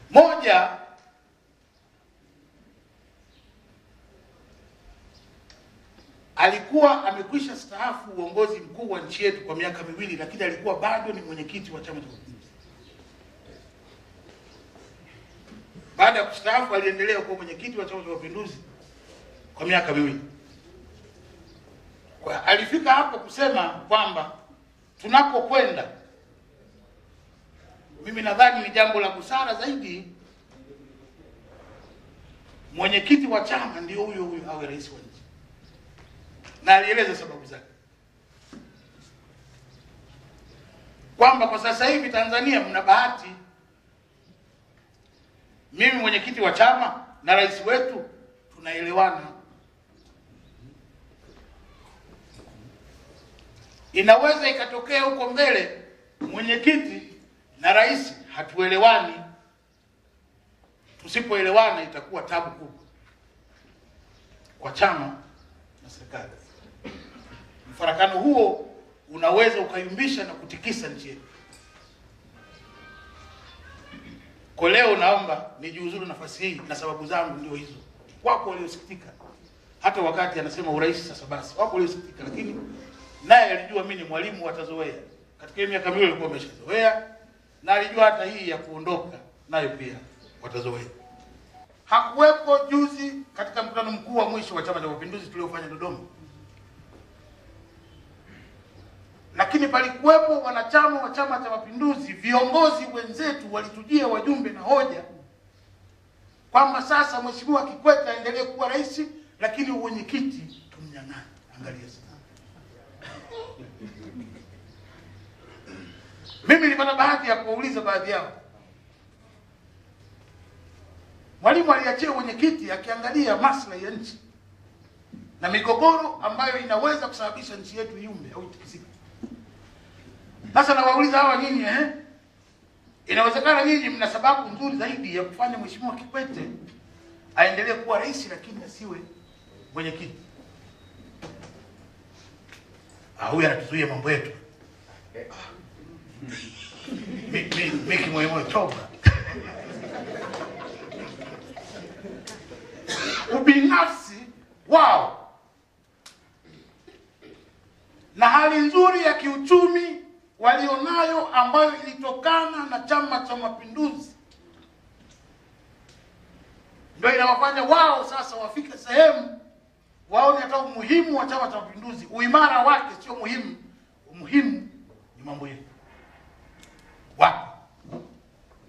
Moja, alikuwa amekwisha staafu uongozi mkuu wa nchi yetu kwa miaka 2, lakini alikuwa bado ni mwenyekiti wa Chama cha Mapinduzi. Baada ya kustaafu aliendelea kuwa mwenyekiti wa Chama cha Mapinduzi kwa miaka 2. Kwa alifika hapo kusema kwamba tunakokwenda, mimi nadhani ni jambo la busara zaidi mwenyekiti wa chama ndio huyo awe rais wa nchi. Na alieleza sababu zake kwamba kwa sasa hivi Tanzania mna bahati, mimi mwenyekiti wa chama na rais wetu tunaelewana. Inaweza ikatokea huko mbele mwenyekiti na rais hatuelewani. Tusipoelewana itakuwa tabu kubwa kwa chama na serikali. Mfarakano huo unaweza ukayumbisha na kutikisa nchi yetu. Kwa leo naomba nijiuzuru nafasi hii, na sababu zangu ndio hizo. Wako waliosikitika hata wakati anasema urais sasa basi, wako waliosikitika, lakini naye alijua mimi ni mwalimu watazoea. Katika miaka 2 alikuwa ameshazoea, na alijua hata hii ya kuondoka nayo pia watazoea. Hakuwepo juzi katika mkutano mkuu wa mwisho wa Chama cha Mapinduzi tuliofanya Dodoma, lakini palikuwepo wanachama wa Chama cha Mapinduzi, viongozi wenzetu walitujia wajumbe na hoja kwamba sasa Mheshimiwa Kikwete aendelee kuwa rais, lakini uwenyekiti tumnyang'anye. Angalia sana. Mimi nilipata bahati ya kuuliza baadhi yao. Mwalimu aliachia uwenyekiti akiangalia maslahi ya nchi na migogoro ambayo inaweza kusababisha nchi yetu iumbe au itikisike. Sasa nawauliza hawa nyinyi, inawezekana nyinyi mna sababu nzuri zaidi ya kufanya Mheshimiwa Kikwete aendelee kuwa rais lakini asiwe mwenyekiti. Huyu anatuzuia mambo yetu. Miki moyo toba. Ubinafsi wao na hali nzuri ya kiuchumi walionayo ambayo ilitokana na Chama cha Mapinduzi ndio inawafanya wao sasa wafike sehemu waone hata umuhimu wa Chama cha Mapinduzi. Uimara wake sio muhimu, umuhimu ni mambo yetu.